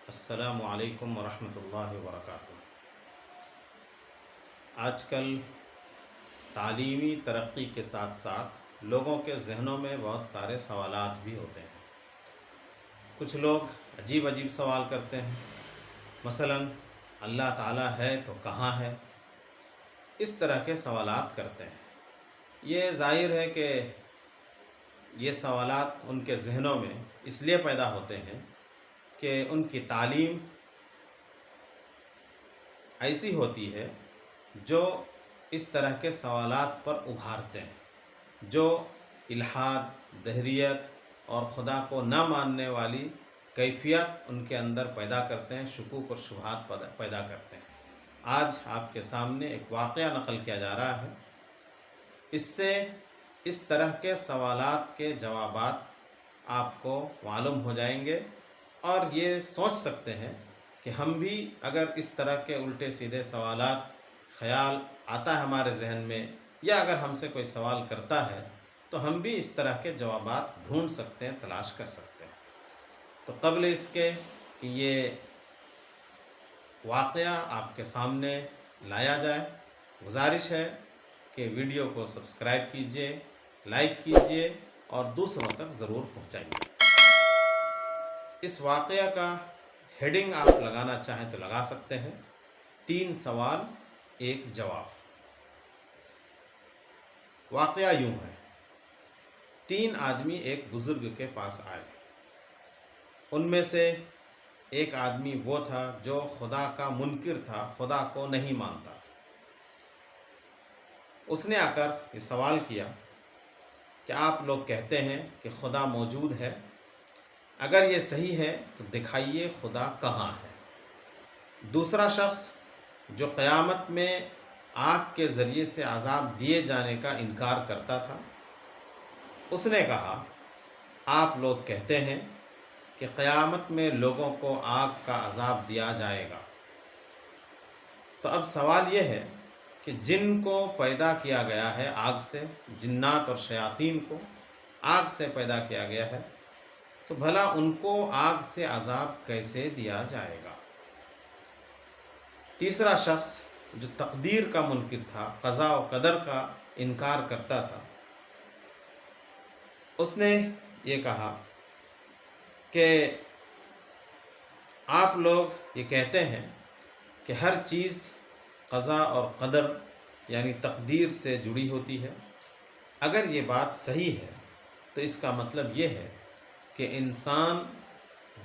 السلام علیکم ورحمۃ اللہ وبرکاتہ۔ آج کل تعلیمی ترقی کے ساتھ ساتھ لوگوں کے ذہنوں میں بہت سارے سوالات بھی ہوتے ہیں۔ کچھ لوگ عجیب عجیب سوال کرتے ہیں، مثلا اللہ تعالیٰ ہے تو کہاں ہے؟ اس طرح کے سوالات کرتے ہیں۔ یہ ظاہر ہے کہ یہ سوالات ان کے ذہنوں میں اس لیے پیدا ہوتے ہیں کہ ان کی تعلیم ایسی ہوتی ہے جو اس طرح کے سوالات پر ابھارتے ہیں، جو الحاد، دہریت اور خدا کو نہ ماننے والی کیفیت ان کے اندر پیدا کرتے ہیں، شکوک اور شبہات پیدا کرتے ہیں۔ آج آپ کے سامنے ایک واقعہ نقل کیا جا رہا ہے۔ اس سے اس طرح کے سوالات کے جوابات آپ کو معلوم ہو جائیں گے اور یہ سوچ سکتے ہیں کہ ہم بھی اگر اس طرح کے الٹے سیدھے سوالات خیال آتا ہے ہمارے ذہن میں، یا اگر ہم سے کوئی سوال کرتا ہے تو ہم بھی اس طرح کے جوابات ڈھونڈ سکتے ہیں، تلاش کر سکتے ہیں۔ تو قبل اس کے کہ یہ واقعہ آپ کے سامنے لایا جائے، گزارش ہے کہ ویڈیو کو سبسکرائب کیجئے، لائک کیجئے اور دوسروں تک ضرور پہنچائیے۔ اس واقعہ کا ہیڈنگ آپ لگانا چاہیں تو لگا سکتے ہیں، 3 سوال 1 جواب۔ واقعہ یوں ہے، 3 آدمی ایک بزرگ کے پاس آئے۔ ان میں سے ایک آدمی وہ تھا جو خدا کا منکر تھا، خدا کو نہیں مانتا۔ اس نے آ کر یہ سوال کیا کہ آپ لوگ کہتے ہیں کہ خدا موجود ہے، اگر یہ صحیح ہے تو دکھائیے خدا کہاں ہے۔ دوسرا شخص جو قیامت میں آگ کے ذریعے سے عذاب دیے جانے کا انکار کرتا تھا، اس نے کہا آپ لوگ کہتے ہیں کہ قیامت میں لوگوں کو آگ کا عذاب دیا جائے گا، تو اب سوال یہ ہے کہ جن کو پیدا کیا گیا ہے آگ سے، جنات اور شیاطین کو آگ سے پیدا کیا گیا ہے، تو بھلا ان کو آگ سے عذاب کیسے دیا جائے گا؟ تیسرا شخص جو تقدیر کا منکر تھا، قضاء و قدر کا انکار کرتا تھا، اس نے یہ کہا کہ آپ لوگ یہ کہتے ہیں کہ ہر چیز قضاء اور قدر یعنی تقدیر سے جڑی ہوتی ہے۔ اگر یہ بات صحیح ہے تو اس کا مطلب یہ ہے کہ انسان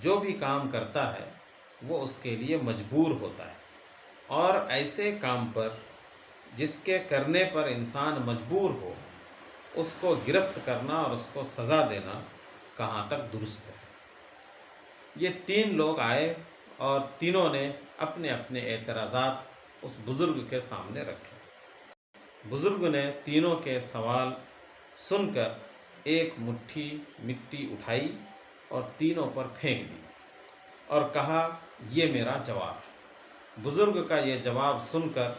جو بھی کام کرتا ہے وہ اس کے لیے مجبور ہوتا ہے، اور ایسے کام پر جس کے کرنے پر انسان مجبور ہو، اس کو گرفت کرنا اور اس کو سزا دینا کہاں تک درست ہے؟ یہ 3 لوگ آئے اور تینوں نے اپنے اپنے اعتراضات اس بزرگ کے سامنے رکھے۔ بزرگ نے تینوں کے سوال سن کر ایک مٹھی مٹی اٹھائی اور تینوں پر پھینک دی اور کہا یہ میرا جواب ہے۔ بزرگ کا یہ جواب سن کر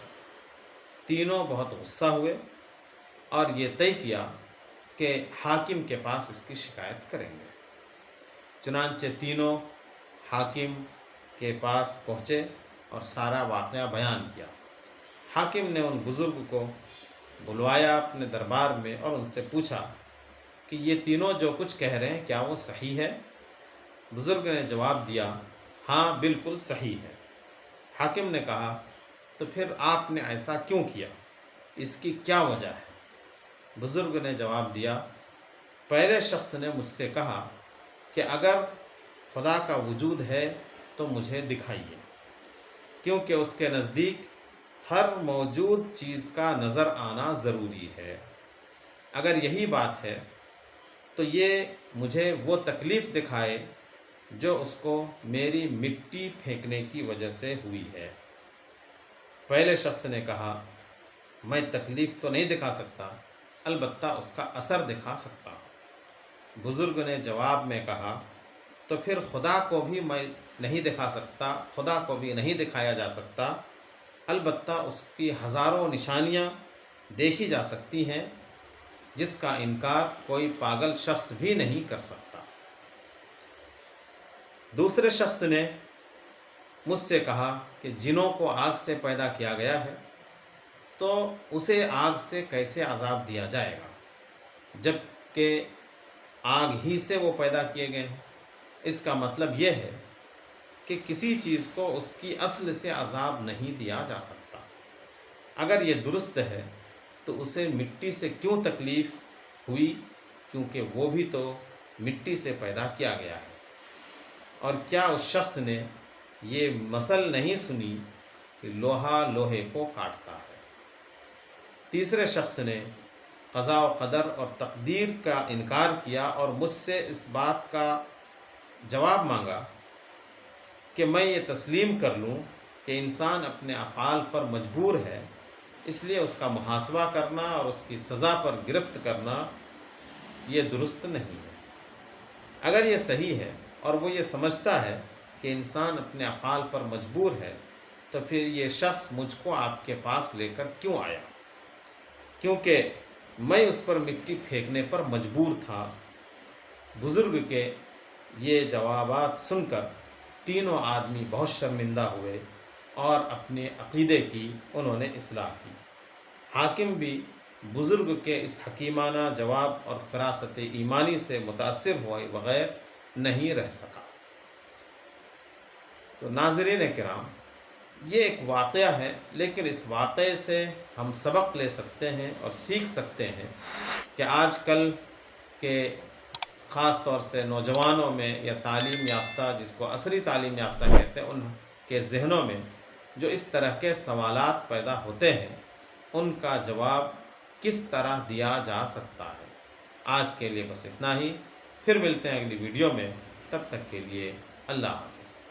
تینوں بہت غصہ ہوئے اور یہ طے کیا کہ حاکم کے پاس اس کی شکایت کریں گے۔ چنانچہ تینوں حاکم کے پاس پہنچے اور سارا واقعہ بیان کیا۔ حاکم نے ان بزرگ کو بلوایا اپنے دربار میں اور ان سے پوچھا کہ یہ تینوں جو کچھ کہہ رہے ہیں کیا وہ صحیح ہے؟ بزرگ نے جواب دیا ہاں بالکل صحیح ہے۔ حاکم نے کہا تو پھر آپ نے ایسا کیوں کیا؟ اس کی کیا وجہ ہے؟ بزرگ نے جواب دیا پہلے شخص نے مجھ سے کہا کہ اگر خدا کا وجود ہے تو مجھے دکھائیے، کیونکہ اس کے نزدیک ہر موجود چیز کا نظر آنا ضروری ہے۔ اگر یہی بات ہے تو یہ مجھے وہ تکلیف دکھائے جو اس کو میری مٹی پھینکنے کی وجہ سے ہوئی ہے۔ پہلے شخص نے کہا میں تکلیف تو نہیں دکھا سکتا، البتہ اس کا اثر دکھا سکتا ہوں۔ بزرگ نے جواب میں کہا تو پھر خدا کو بھی میں نہیں دکھا سکتا، خدا کو بھی نہیں دکھایا جا سکتا، البتہ اس کی ہزاروں نشانیاں دیکھی جا سکتی ہیں جس کا انکار کوئی پاگل شخص بھی نہیں کر سکتا۔ دوسرے شخص نے مجھ سے کہا کہ جنوں کو آگ سے پیدا کیا گیا ہے تو اسے آگ سے کیسے عذاب دیا جائے گا جب کہ آگ ہی سے وہ پیدا کیے گئے ہیں؟ اس کا مطلب یہ ہے کہ کسی چیز کو اس کی اصل سے عذاب نہیں دیا جا سکتا۔ اگر یہ درست ہے تو اسے مٹی سے کیوں تکلیف ہوئی؟ کیونکہ وہ بھی تو مٹی سے پیدا کیا گیا ہے۔ اور کیا اس شخص نے یہ مثل نہیں سنی کہ لوہا لوہے کو کاٹتا ہے؟ تیسرے شخص نے قضاء و قدر اور تقدیر کا انکار کیا اور مجھ سے اس بات کا جواب مانگا کہ میں یہ تسلیم کر لوں کہ انسان اپنے افعال پر مجبور ہے، اس لیے اس کا محاسبہ کرنا اور اس کی سزا پر گرفت کرنا یہ درست نہیں ہے۔ اگر یہ صحیح ہے اور وہ یہ سمجھتا ہے کہ انسان اپنے افعال پر مجبور ہے تو پھر یہ شخص مجھ کو آپ کے پاس لے کر کیوں آیا؟ کیونکہ میں اس پر مٹی پھینکنے پر مجبور تھا۔ بزرگ کے یہ جوابات سن کر تینوں آدمی بہت شرمندہ ہوئے اور اپنے عقیدے کی انہوں نے اصلاح کی۔ حاکم بھی بزرگ کے اس حکیمانہ جواب اور فراست ایمانی سے متاثر ہوئے بغیر نہیں رہ سکا۔ تو ناظرین کرام، یہ ایک واقعہ ہے، لیکن اس واقعے سے ہم سبق لے سکتے ہیں اور سیکھ سکتے ہیں کہ آج کل کے خاص طور سے نوجوانوں میں یا تعلیم یافتہ، جس کو عصری تعلیم یافتہ کہتے ہیں، ان کے ذہنوں میں جو اس طرح کے سوالات پیدا ہوتے ہیں ان کا جواب کس طرح دیا جا سکتا ہے۔ آج کے لیے بس اتنا ہی، پھر ملتے ہیں اگلی ویڈیو میں، تب تک کے لیے اللہ حافظ۔